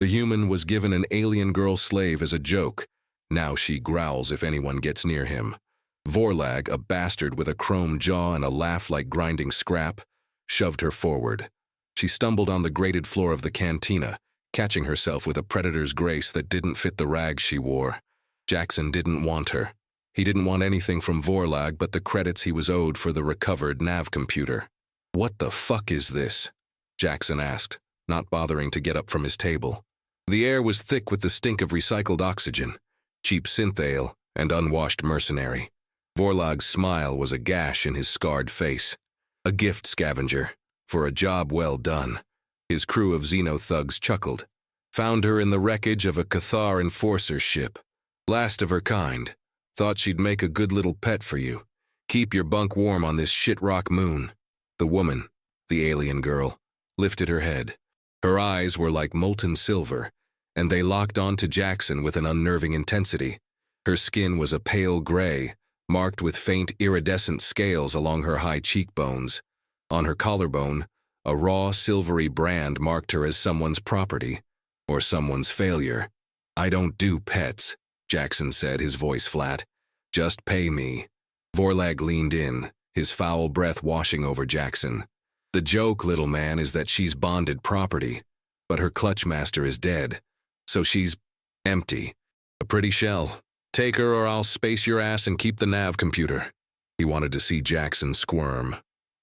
The human was given an alien girl slave as a joke. Now she growls if anyone gets near him. Vorlag, a bastard with a chrome jaw and a laugh like grinding scrap, shoved her forward. She stumbled on the grated floor of the cantina, catching herself with a predator's grace that didn't fit the rags she wore. Jackson didn't want her. He didn't want anything from Vorlag but the credits he was owed for the recovered nav computer. "What the fuck is this?" Jackson asked, not bothering to get up from his table. The air was thick with the stink of recycled oxygen, cheap synthale, and unwashed mercenary. Vorlag's smile was a gash in his scarred face. A gift scavenger, for a job well done. His crew of xenothugs chuckled. Found her in the wreckage of a Cathar enforcer ship. Last of her kind. Thought she'd make a good little pet for you. Keep your bunk warm on this shit-rock moon. The woman, the alien girl, lifted her head. Her eyes were like molten silver, and they locked onto Jackson with an unnerving intensity. Her skin was a pale gray, marked with faint iridescent scales along her high cheekbones. On her collarbone, a raw silvery brand marked her as someone's property, or someone's failure. "I don't do pets," Jackson said, his voice flat. "Just pay me." Vorlag leaned in, his foul breath washing over Jackson. "The joke, little man, is that she's bonded property, but her clutch master is dead, so she's empty. A pretty shell. Take her or I'll space your ass and keep the nav computer." He wanted to see Jackson squirm.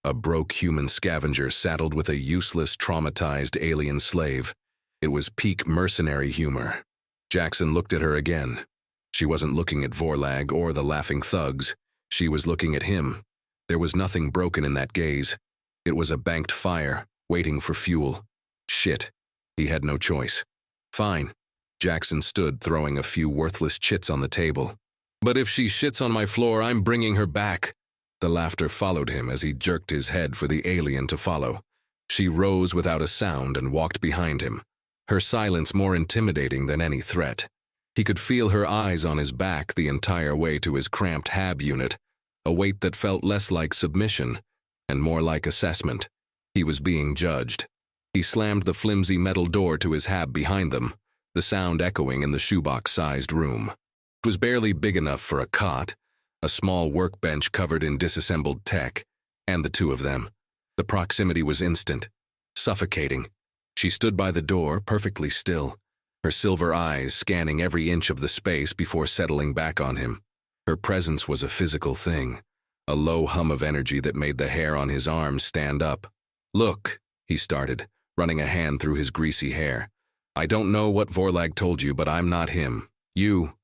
A broke human scavenger saddled with a useless, traumatized alien slave. It was peak mercenary humor. Jackson looked at her again. She wasn't looking at Vorlag or the laughing thugs. She was looking at him. There was nothing broken in that gaze. It was a banked fire, waiting for fuel. Shit. He had no choice. "Fine." Jackson stood, throwing a few worthless chits on the table. "But if she shits on my floor, I'm bringing her back." The laughter followed him as he jerked his head for the alien to follow. She rose without a sound and walked behind him, her silence more intimidating than any threat. He could feel her eyes on his back the entire way to his cramped hab unit, a weight that felt less like submission and more like assessment. He was being judged. He slammed the flimsy metal door to his hab behind them, the sound echoing in the shoebox-sized room. It was barely big enough for a cot, a small workbench covered in disassembled tech, and the two of them. The proximity was instant, suffocating. She stood by the door, perfectly still, her silver eyes scanning every inch of the space before settling back on him. Her presence was a physical thing, a low hum of energy that made the hair on his arms stand up. "Look," he started, running a hand through his greasy hair. "I don't know what Vorlag told you, but I'm not him. You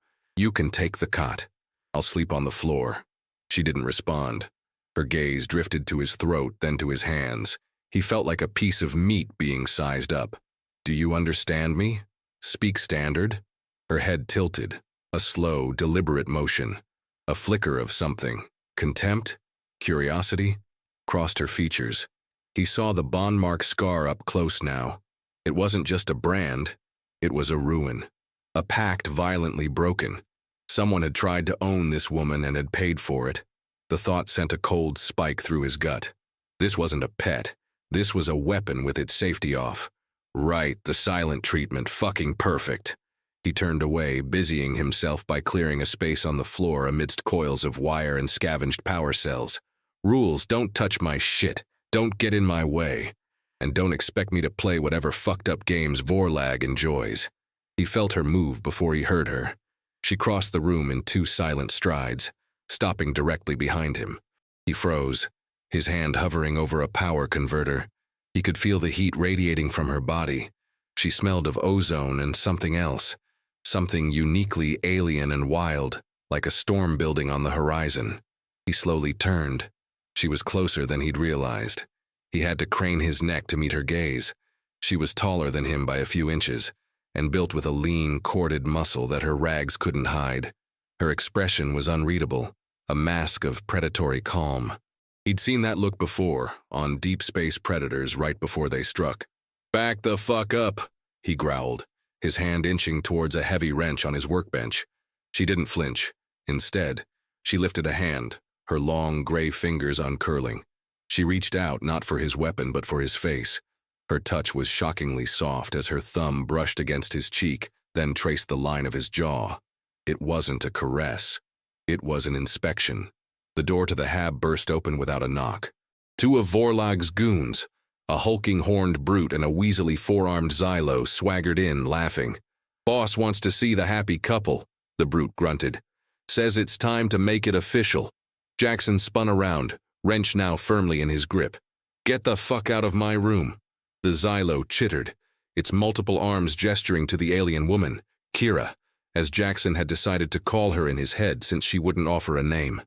can take the cot. I'll sleep on the floor." She didn't respond. Her gaze drifted to his throat, then to his hands. He felt like a piece of meat being sized up. "Do you understand me? Speak standard?" Her head tilted, a slow, deliberate motion. A flicker of something. Contempt? Curiosity? Crossed her features. He saw the bond mark scar up close now. It wasn't just a brand. It was a ruin. A pact violently broken. Someone had tried to own this woman and had paid for it. The thought sent a cold spike through his gut. This wasn't a pet. This was a weapon with its safety off. Right, the silent treatment, fucking perfect. He turned away, busying himself by clearing a space on the floor amidst coils of wire and scavenged power cells. "Rules, don't touch my shit. Don't get in my way. And don't expect me to play whatever fucked up games Vorlag enjoys." He felt her move before he heard her. She crossed the room in 2 silent strides, stopping directly behind him. He froze, his hand hovering over a power converter. He could feel the heat radiating from her body. She smelled of ozone and something else, something uniquely alien and wild, like a storm building on the horizon. He slowly turned. She was closer than he'd realized. He had to crane his neck to meet her gaze. She was taller than him by a few inches, and built with a lean, corded muscle that her rags couldn't hide. Her expression was unreadable, a mask of predatory calm. He'd seen that look before, on deep space predators right before they struck. "Back the fuck up," he growled, his hand inching towards a heavy wrench on his workbench. She didn't flinch. Instead, she lifted a hand, her long, gray fingers uncurling. She reached out not for his weapon but for his face, Her touch was shockingly soft as her thumb brushed against his cheek, then traced the line of his jaw. It wasn't a caress. It was an inspection. The door to the hab burst open without a knock. Two of Vorlag's goons, a hulking horned brute and a weaselly four-armed Xylo, swaggered in, laughing. "Boss wants to see the happy couple," the brute grunted. "Says it's time to make it official." Jackson spun around, wrench now firmly in his grip. "Get the fuck out of my room." The Xylo chittered, its multiple arms gesturing to the alien woman, Kira, as Jackson had decided to call her in his head since she wouldn't offer a name.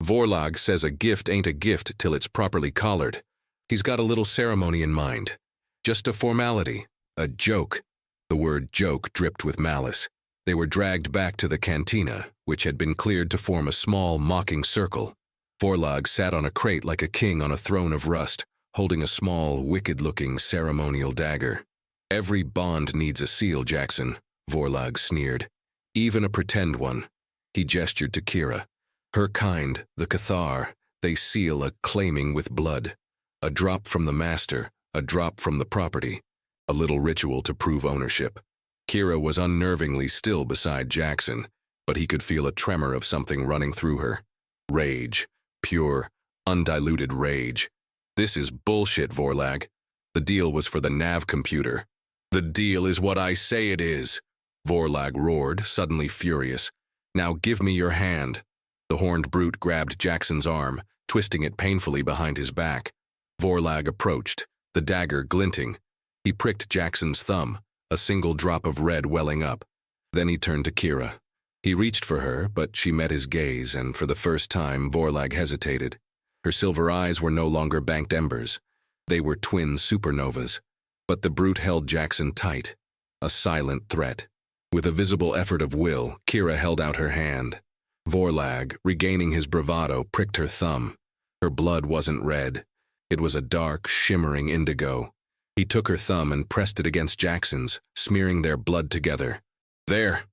Vorlag says a gift ain't a gift till it's properly collared. He's got a little ceremony in mind. Just a formality, a joke. The word joke dripped with malice. They were dragged back to the cantina, which had been cleared to form a small, mocking circle. Vorlag sat on a crate like a king on a throne of rust, holding a small, wicked-looking ceremonial dagger. "Every bond needs a seal, Jackson," Vorlag sneered. "Even a pretend one." He gestured to Kira. "Her kind, the Cathar, they seal a claiming with blood. A drop from the master, a drop from the property. A little ritual to prove ownership." Kira was unnervingly still beside Jackson, but he could feel a tremor of something running through her. Rage. Pure, undiluted rage. "This is bullshit, Vorlag. The deal was for the nav computer." "The deal is what I say it is," Vorlag roared, suddenly furious. "Now give me your hand." The horned brute grabbed Jackson's arm, twisting it painfully behind his back. Vorlag approached, the dagger glinting. He pricked Jackson's thumb, a single drop of red welling up. Then he turned to Kira. He reached for her, but she met his gaze, and for the first time, Vorlag hesitated. Her silver eyes were no longer banked embers. They were twin supernovas. But the brute held Jackson tight, a silent threat. With a visible effort of will, Kira held out her hand. Vorlag, regaining his bravado, pricked her thumb. Her blood wasn't red. It was a dark, shimmering indigo. He took her thumb and pressed it against Jackson's, smearing their blood together. "There,"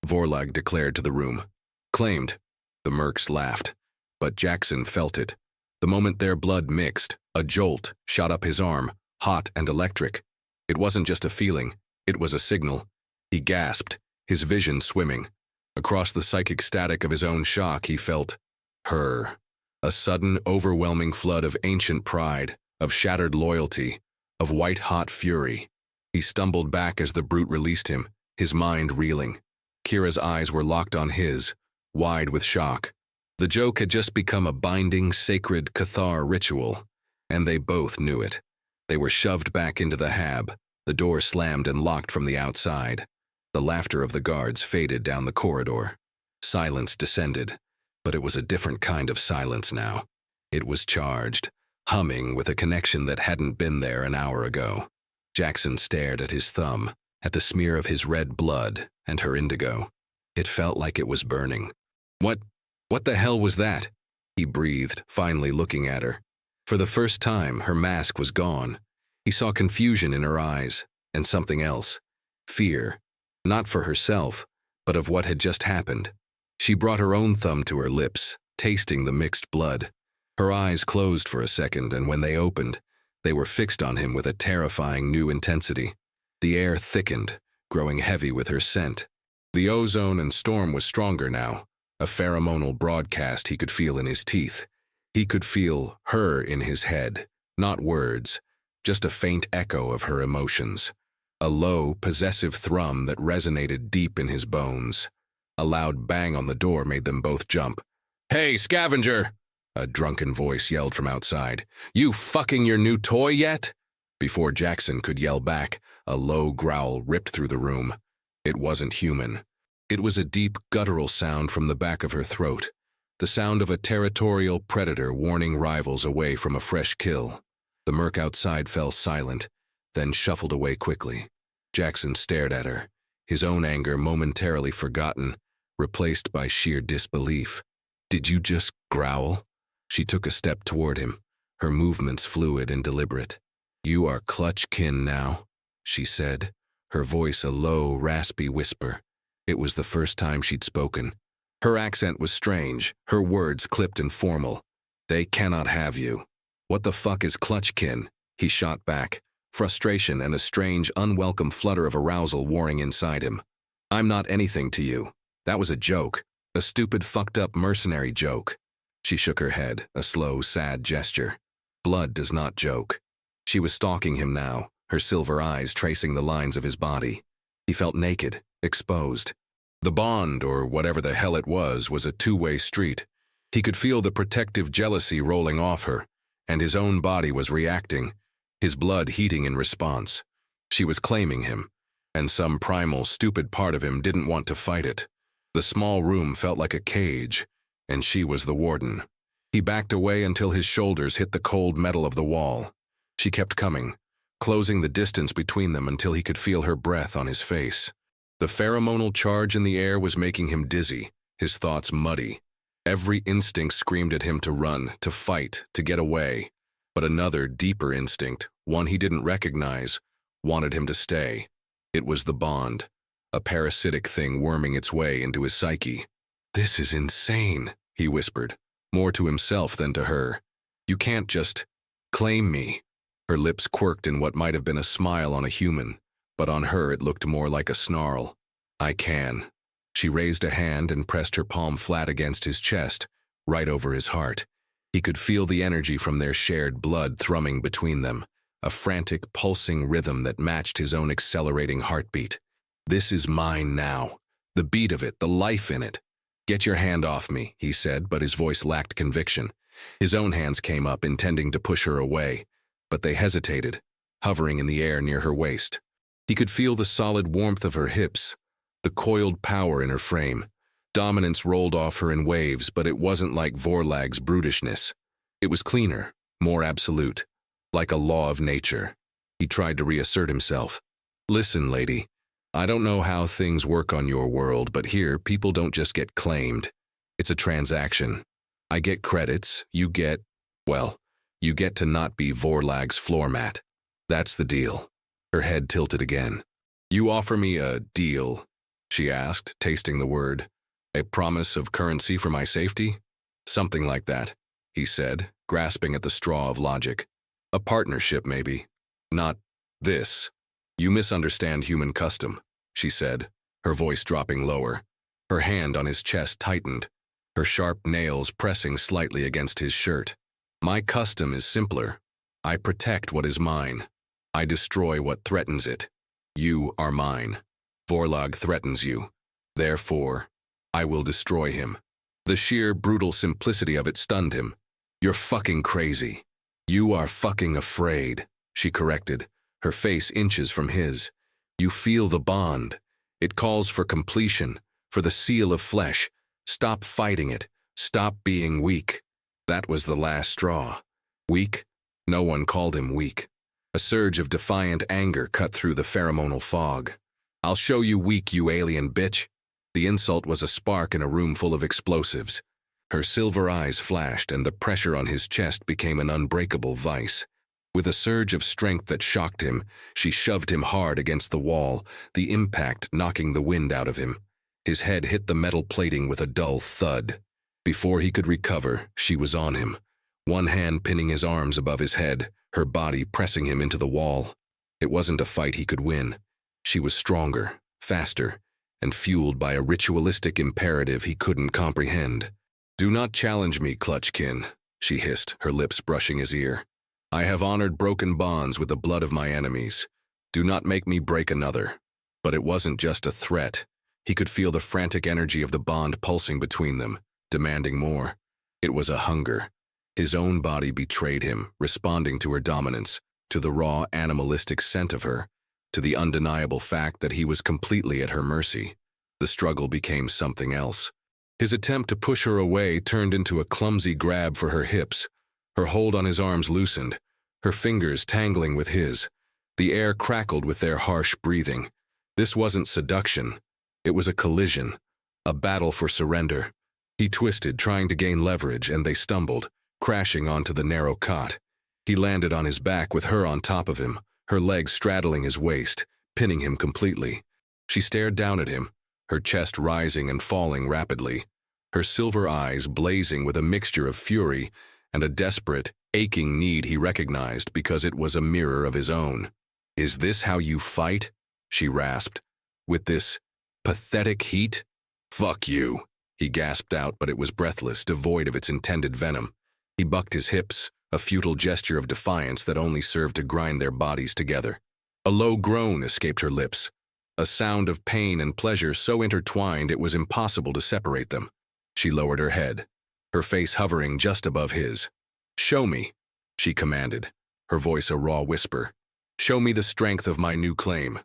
Vorlag declared to the room. "Claimed." The mercs laughed. But Jackson felt it. The moment their blood mixed, a jolt shot up his arm, hot and electric. It wasn't just a feeling, it was a signal. He gasped, his vision swimming. Across the psychic static of his own shock, he felt her. A sudden, overwhelming flood of ancient pride, of shattered loyalty, of white-hot fury. He stumbled back as the brute released him, his mind reeling. Kira's eyes were locked on his, wide with shock. The joke had just become a binding, sacred Cathar ritual, and they both knew it. They were shoved back into the hab, the door slammed and locked from the outside. The laughter of the guards faded down the corridor. Silence descended, but it was a different kind of silence now. It was charged, humming with a connection that hadn't been there an hour ago. Jackson stared at his thumb, at the smear of his red blood and her indigo. It felt like it was burning. What the hell was that?" he breathed, finally looking at her. For the first time, her mask was gone. He saw confusion in her eyes, and something else. Fear. Not for herself, but of what had just happened. She brought her own thumb to her lips, tasting the mixed blood. Her eyes closed for a second, and when they opened, they were fixed on him with a terrifying new intensity. The air thickened, growing heavy with her scent. The ozone and storm was stronger now, a pheromonal broadcast he could feel in his teeth. He could feel her in his head, not words, just a faint echo of her emotions. A low, possessive thrum that resonated deep in his bones. A loud bang on the door made them both jump. "Hey, scavenger!" a drunken voice yelled from outside. "You fucking your new toy yet?" Before Jackson could yell back, a low growl ripped through the room. It wasn't human. It was a deep, guttural sound from the back of her throat, the sound of a territorial predator warning rivals away from a fresh kill. The merc outside fell silent, then shuffled away quickly. Jackson stared at her, his own anger momentarily forgotten, replaced by sheer disbelief. "Did you just growl?" She took a step toward him, her movements fluid and deliberate. "You are clutch kin now," she said, her voice a low, raspy whisper. It was the first time she'd spoken. Her accent was strange, her words clipped and formal. "They cannot have you." "What the fuck is clutch kin?" he shot back, frustration and a strange, unwelcome flutter of arousal warring inside him. I'm not anything to you. That was a joke. A stupid, fucked-up mercenary joke. She shook her head, a slow, sad gesture. Blood does not joke. She was stalking him now, her silver eyes tracing the lines of his body. He felt naked, exposed. The bond, or whatever the hell it was a two-way street. He could feel the protective jealousy rolling off her, and his own body was reacting, his blood heating in response. She was claiming him, and some primal, stupid part of him didn't want to fight it. The small room felt like a cage, and she was the warden. He backed away until his shoulders hit the cold metal of the wall. She kept coming, closing the distance between them until he could feel her breath on his face. The pheromonal charge in the air was making him dizzy, his thoughts muddy. Every instinct screamed at him to run, to fight, to get away. But another, deeper instinct, one he didn't recognize, wanted him to stay. It was the bond, a parasitic thing worming its way into his psyche. "This is insane," he whispered, more to himself than to her. "You can't just claim me." Her lips quirked in what might have been a smile on a human, but on her it looked more like a snarl. "I can." She raised a hand and pressed her palm flat against his chest, right over his heart. He could feel the energy from their shared blood thrumming between them, a frantic, pulsing rhythm that matched his own accelerating heartbeat. "This is mine now. The beat of it, the life in it." "Get your hand off me," he said, but his voice lacked conviction. His own hands came up, intending to push her away, but they hesitated, hovering in the air near her waist. He could feel the solid warmth of her hips, the coiled power in her frame. Dominance rolled off her in waves, but it wasn't like Vorlag's brutishness. It was cleaner, more absolute, like a law of nature. He tried to reassert himself. "Listen, lady, I don't know how things work on your world, but here people don't just get claimed. It's a transaction. I get credits, you get to not be Vorlag's floor mat. That's the deal." Her head tilted again. "You offer me a deal?" she asked, tasting the word. "A promise of currency for my safety?" "Something like that," he said, grasping at the straw of logic. "A partnership, maybe. Not this." "You misunderstand human custom," she said, her voice dropping lower. Her hand on his chest tightened, her sharp nails pressing slightly against his shirt. "My custom is simpler. I protect what is mine. I destroy what threatens it. You are mine. Vorlag threatens you. Therefore, I will destroy him." The sheer, brutal simplicity of it stunned him. "You're fucking crazy." "You are fucking afraid," she corrected, her face inches from his. "You feel the bond. It calls for completion, for the seal of flesh. Stop fighting it. Stop being weak." That was the last straw. Weak? No one called him weak. A surge of defiant anger cut through the pheromonal fog. "I'll show you weak, you alien bitch." The insult was a spark in a room full of explosives. Her silver eyes flashed, and the pressure on his chest became an unbreakable vice. With a surge of strength that shocked him, she shoved him hard against the wall, the impact knocking the wind out of him. His head hit the metal plating with a dull thud. Before he could recover, she was on him, one hand pinning his arms above his head, her body pressing him into the wall. It wasn't a fight he could win. She was stronger, faster, and fueled by a ritualistic imperative he couldn't comprehend. "Do not challenge me, Clutchkin," she hissed, her lips brushing his ear. "I have honored broken bonds with the blood of my enemies. Do not make me break another." But it wasn't just a threat. He could feel the frantic energy of the bond pulsing between them, demanding more. It was a hunger. His own body betrayed him, responding to her dominance, to the raw, animalistic scent of her, to the undeniable fact that he was completely at her mercy. The struggle became something else. His attempt to push her away turned into a clumsy grab for her hips. Her hold on his arms loosened, her fingers tangling with his. The air crackled with their harsh breathing. This wasn't seduction. It was a collision, a battle for surrender. He twisted, trying to gain leverage, and they stumbled, crashing onto the narrow cot. He landed on his back with her on top of him, her legs straddling his waist, pinning him completely. She stared down at him, her chest rising and falling rapidly, her silver eyes blazing with a mixture of fury and a desperate, aching need he recognized because it was a mirror of his own. "Is this how you fight?" she rasped. "With this pathetic heat?" "Fuck you," he gasped out, but it was breathless, devoid of its intended venom. He bucked his hips, a futile gesture of defiance that only served to grind their bodies together. A low groan escaped her lips, a sound of pain and pleasure so intertwined it was impossible to separate them. She lowered her head, her face hovering just above his. "Show me," she commanded, her voice a raw whisper. "Show me the strength of my new claim."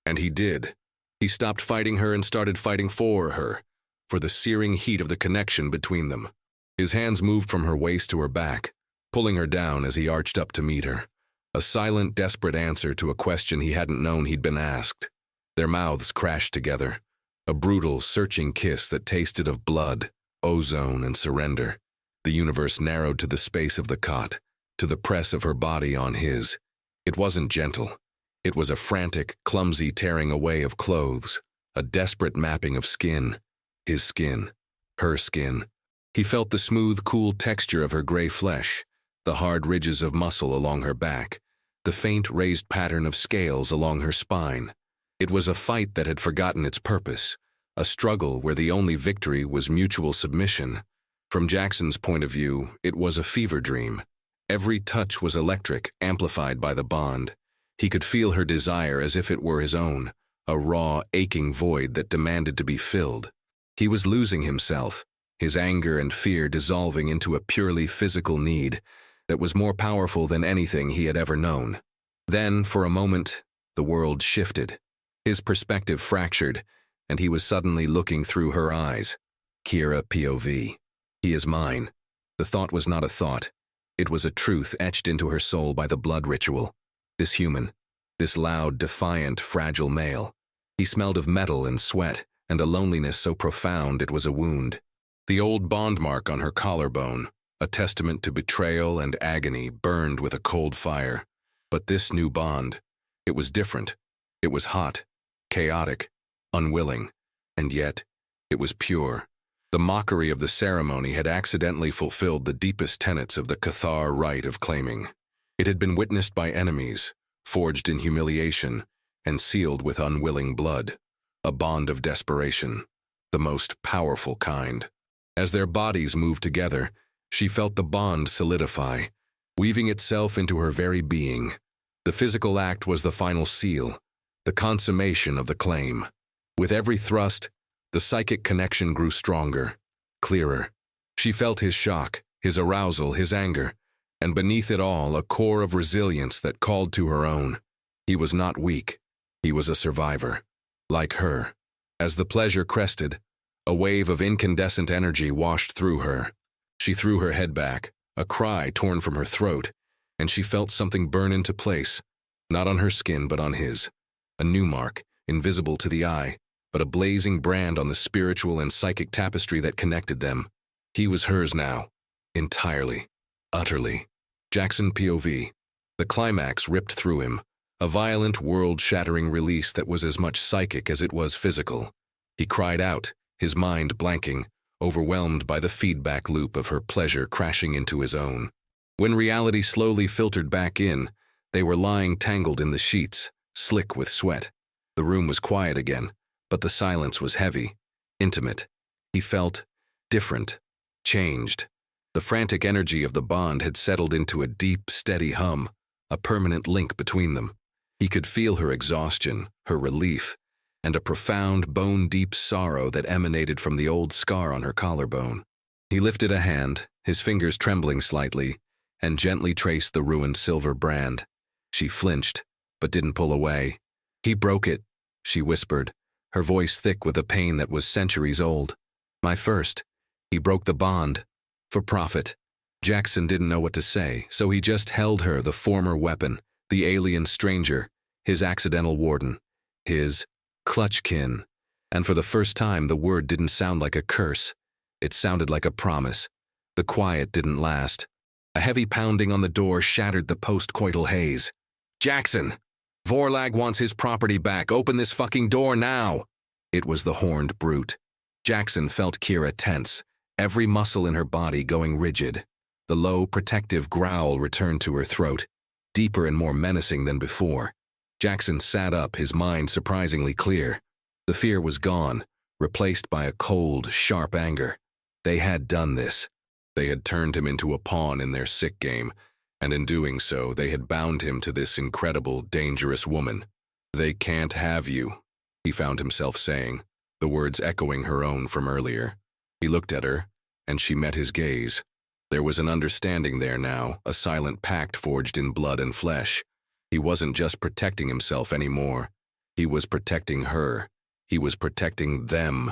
And he did. He stopped fighting her and started fighting for her, for the searing heat of the connection between them. His hands moved from her waist to her back, pulling her down as he arched up to meet her. A silent, desperate answer to a question he hadn't known he'd been asked. Their mouths crashed together, a brutal, searching kiss that tasted of blood, ozone, and surrender. The universe narrowed to the space of the cot, to the press of her body on his. It wasn't gentle. It was a frantic, clumsy tearing away of clothes, a desperate mapping of skin. His skin, her skin. He felt the smooth, cool texture of her gray flesh, the hard ridges of muscle along her back, the faint raised pattern of scales along her spine. It was a fight that had forgotten its purpose, a struggle where the only victory was mutual submission. From Jackson's point of view, it was a fever dream. Every touch was electric, amplified by the bond. He could feel her desire as if it were his own, a raw, aching void that demanded to be filled. He was losing himself, his anger and fear dissolving into a purely physical need that was more powerful than anything he had ever known. Then, for a moment, the world shifted. His perspective fractured, and he was suddenly looking through her eyes. Kira POV. He is mine. The thought was not a thought. It was a truth etched into her soul by the blood ritual. This human, this loud, defiant, fragile male. He smelled of metal and sweat, and a loneliness so profound it was a wound. The old bond mark on her collarbone, a testament to betrayal and agony, burned with a cold fire. But this new bond, it was different. It was hot, chaotic, unwilling, and yet it was pure. The mockery of the ceremony had accidentally fulfilled the deepest tenets of the Cathar rite of claiming. It had been witnessed by enemies, forged in humiliation, and sealed with unwilling blood. A bond of desperation, the most powerful kind. As their bodies moved together, she felt the bond solidify, weaving itself into her very being. The physical act was the final seal, the consummation of the claim. With every thrust, the psychic connection grew stronger, clearer. She felt his shock, his arousal, his anger, and beneath it all, a core of resilience that called to her own. He was not weak. He was a survivor, like her. As the pleasure crested, a wave of incandescent energy washed through her. She threw her head back, a cry torn from her throat, and she felt something burn into place, not on her skin but on his. A new mark, invisible to the eye, but a blazing brand on the spiritual and psychic tapestry that connected them. He was hers now, entirely, utterly. Jackson POV. The climax ripped through him, a violent, world-shattering release that was as much psychic as it was physical. He cried out, his mind blanking, overwhelmed by the feedback loop of her pleasure crashing into his own. When reality slowly filtered back in, they were lying tangled in the sheets, slick with sweat. The room was quiet again, but the silence was heavy, intimate. He felt different, changed. The frantic energy of the bond had settled into a deep, steady hum, a permanent link between them. He could feel her exhaustion, her relief, and a profound, bone-deep sorrow that emanated from the old scar on her collarbone. He lifted a hand, his fingers trembling slightly, and gently traced the ruined silver brand. She flinched, but didn't pull away. "He broke it," she whispered, her voice thick with a pain that was centuries old. "My first. He broke the bond. For profit." Jackson didn't know what to say, so he just held her, the former weapon, the alien stranger, his accidental warden, his clutchkin. And for the first time, the word didn't sound like a curse. It sounded like a promise. The quiet didn't last. A heavy pounding on the door shattered the post-coital haze. "Jackson! Vorlag wants his property back. Open this fucking door now!" It was the horned brute. Jackson felt Kira tense, every muscle in her body going rigid. The low, protective growl returned to her throat, deeper and more menacing than before. Jackson sat up, his mind surprisingly clear. The fear was gone, replaced by a cold, sharp anger. They had done this. They had turned him into a pawn in their sick game, and in doing so, they had bound him to this incredible, dangerous woman. "They can't have you," he found himself saying, the words echoing her own from earlier. He looked at her, and she met his gaze. There was an understanding there now, a silent pact forged in blood and flesh. He wasn't just protecting himself anymore. He was protecting her. He was protecting them.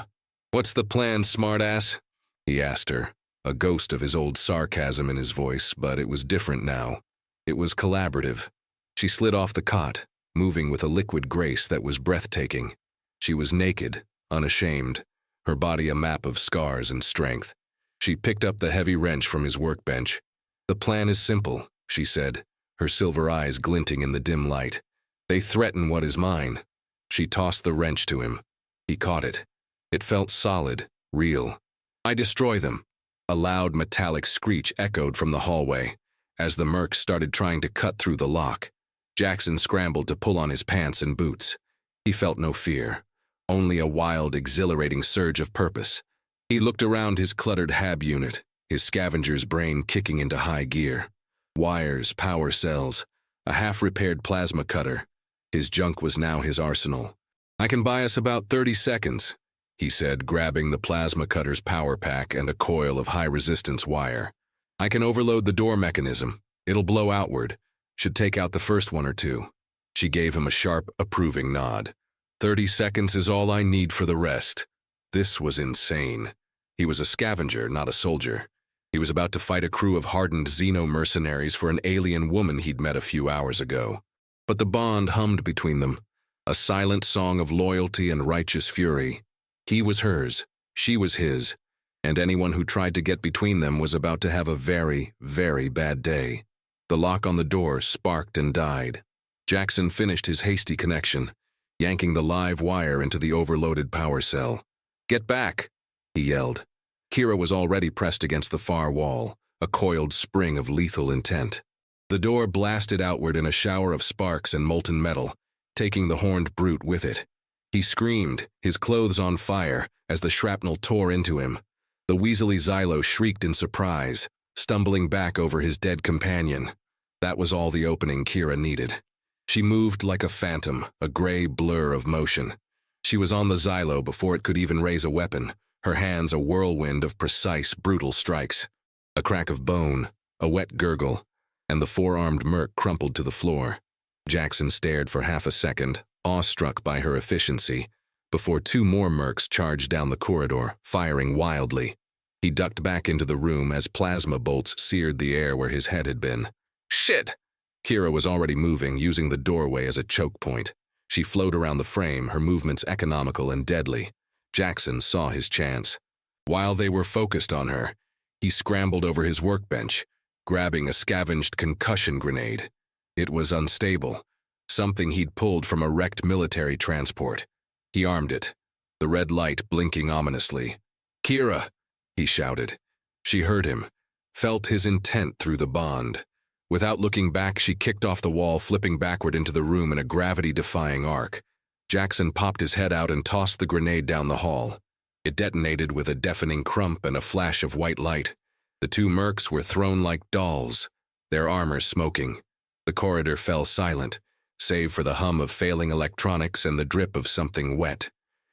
"What's the plan, smartass?" he asked her, a ghost of his old sarcasm in his voice, but it was different now. It was collaborative. She slid off the cot, moving with a liquid grace that was breathtaking. She was naked, unashamed, her body a map of scars and strength. She picked up the heavy wrench from his workbench. "The plan is simple," she said, her silver eyes glinting in the dim light. "They threaten what is mine." She tossed the wrench to him. He caught it. It felt solid, real. "I destroy them." A loud metallic screech echoed from the hallway as the mercs started trying to cut through the lock. Jackson scrambled to pull on his pants and boots. He felt no fear, only a wild, exhilarating surge of purpose. He looked around his cluttered HAB unit, his scavenger's brain kicking into high gear. Wires, power cells, a half-repaired plasma cutter. His junk was now his arsenal. "I can buy us about 30 seconds, he said, grabbing the plasma cutter's power pack and a coil of high-resistance wire. "I can overload the door mechanism. It'll blow outward. Should take out the first one or two." She gave him a sharp, approving nod. 30 seconds is all I need for the rest." This was insane. He was a scavenger, not a soldier. He was about to fight a crew of hardened xeno-mercenaries for an alien woman he'd met a few hours ago. But the bond hummed between them, a silent song of loyalty and righteous fury. He was hers, she was his, and anyone who tried to get between them was about to have a very, very bad day. The lock on the door sparked and died. Jackson finished his hasty connection, yanking the live wire into the overloaded power cell. "Get back!" he yelled. Kira was already pressed against the far wall, a coiled spring of lethal intent. The door blasted outward in a shower of sparks and molten metal, taking the horned brute with it. He screamed, his clothes on fire, as the shrapnel tore into him. The weaselly Xylo shrieked in surprise, stumbling back over his dead companion. That was all the opening Kira needed. She moved like a phantom, a gray blur of motion. She was on the Xylo before it could even raise a weapon, her hands a whirlwind of precise, brutal strikes. A crack of bone, a wet gurgle, and the four-armed merc crumpled to the floor. Jackson stared for half a second, awestruck by her efficiency, before two more mercs charged down the corridor, firing wildly. He ducked back into the room as plasma bolts seared the air where his head had been. "Shit!" Kira was already moving, using the doorway as a choke point. She flowed around the frame, her movements economical and deadly. Jackson saw his chance. While they were focused on her, he scrambled over his workbench, grabbing a scavenged concussion grenade. It was unstable, something he'd pulled from a wrecked military transport. He armed it, the red light blinking ominously. "Kira!" he shouted. She heard him, felt his intent through the bond. Without looking back, she kicked off the wall, flipping backward into the room in a gravity-defying arc. Jackson popped his head out and tossed the grenade down the hall. It detonated with a deafening crump and a flash of white light. The two mercs were thrown like dolls, their armor smoking. The corridor fell silent, save for the hum of failing electronics and the drip of something wet.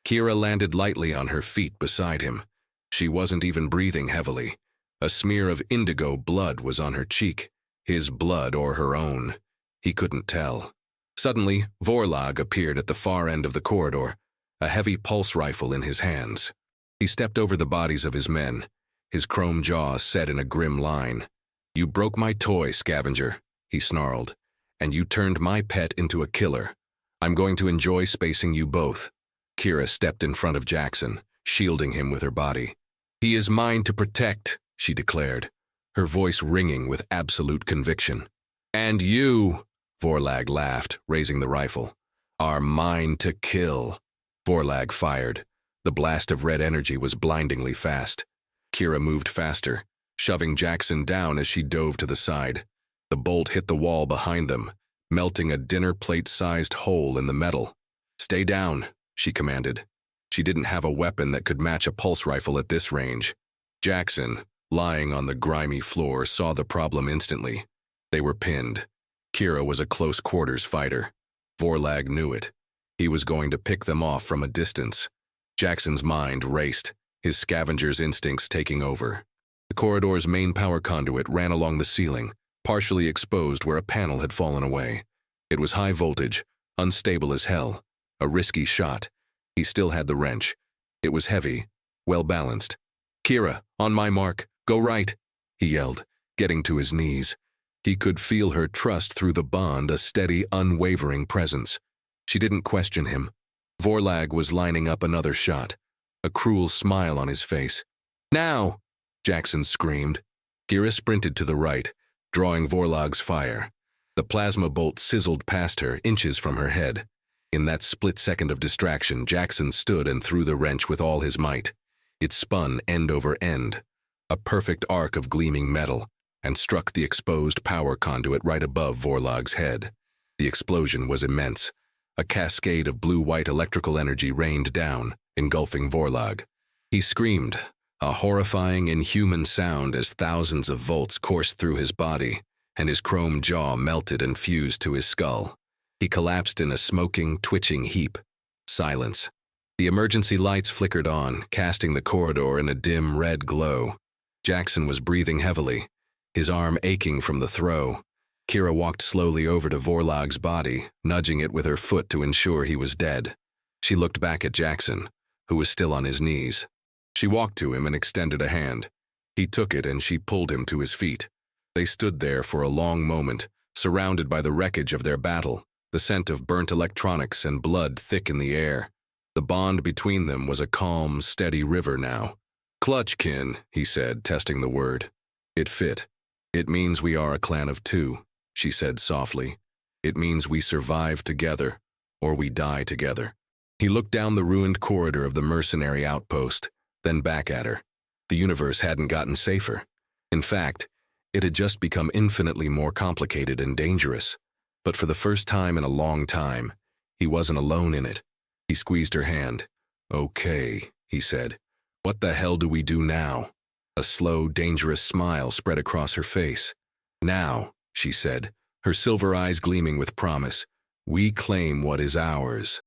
Kira landed lightly on her feet beside him. She wasn't even breathing heavily. A smear of indigo blood was on her cheek. His blood or her own. He couldn't tell. Suddenly, Vorlag appeared at the far end of the corridor, a heavy pulse rifle in his hands. He stepped over the bodies of his men, his chrome jaw set in a grim line. "You broke my toy, scavenger," he snarled, "and you turned my pet into a killer. I'm going to enjoy spacing you both." Kira stepped in front of Jackson, shielding him with her body. "He is mine to protect," she declared, her voice ringing with absolute conviction. "And you," Vorlag laughed, raising the rifle, "are mine to kill." Vorlag fired. The blast of red energy was blindingly fast. Kira moved faster, shoving Jackson down as she dove to the side. The bolt hit the wall behind them, melting a dinner plate-sized hole in the metal. "Stay down," she commanded. She didn't have a weapon that could match a pulse rifle at this range. Jackson, lying on the grimy floor, saw the problem instantly. They were pinned. Kira was a close-quarters fighter. Vorlag knew it. He was going to pick them off from a distance. Jackson's mind raced, his scavenger's instincts taking over. The corridor's main power conduit ran along the ceiling, partially exposed where a panel had fallen away. It was high voltage, unstable as hell. A risky shot. He still had the wrench. It was heavy, well-balanced. "Kira, on my mark, go right," he yelled, getting to his knees. He could feel her trust through the bond, a steady, unwavering presence. She didn't question him. Vorlag was lining up another shot, a cruel smile on his face. "Now!" Jackson screamed. Kira sprinted to the right, drawing Vorlag's fire. The plasma bolt sizzled past her, inches from her head. In that split second of distraction, Jackson stood and threw the wrench with all his might. It spun end over end, a perfect arc of gleaming metal, and struck the exposed power conduit right above Vorlag's head. The explosion was immense. A cascade of blue-white electrical energy rained down, engulfing Vorlag. He screamed, a horrifying, inhuman sound as thousands of volts coursed through his body, and his chrome jaw melted and fused to his skull. He collapsed in a smoking, twitching heap. Silence. The emergency lights flickered on, casting the corridor in a dim red glow. Jackson was breathing heavily, his arm aching from the throw. Kira walked slowly over to Vorlag's body, nudging it with her foot to ensure he was dead. She looked back at Jackson, who was still on his knees. She walked to him and extended a hand. He took it and she pulled him to his feet. They stood there for a long moment, surrounded by the wreckage of their battle, the scent of burnt electronics and blood thick in the air. The bond between them was a calm, steady river now. "Clutchkin," he said, testing the word. It fit. "It means we are a clan of two," she said softly. "It means we survive together, or we die together." He looked down the ruined corridor of the mercenary outpost, then back at her. The universe hadn't gotten safer. In fact, it had just become infinitely more complicated and dangerous. But for the first time in a long time, he wasn't alone in it. He squeezed her hand. "Okay," he said. "What the hell do we do now?" A slow, dangerous smile spread across her face. "Now," she said, her silver eyes gleaming with promise, "we claim what is ours."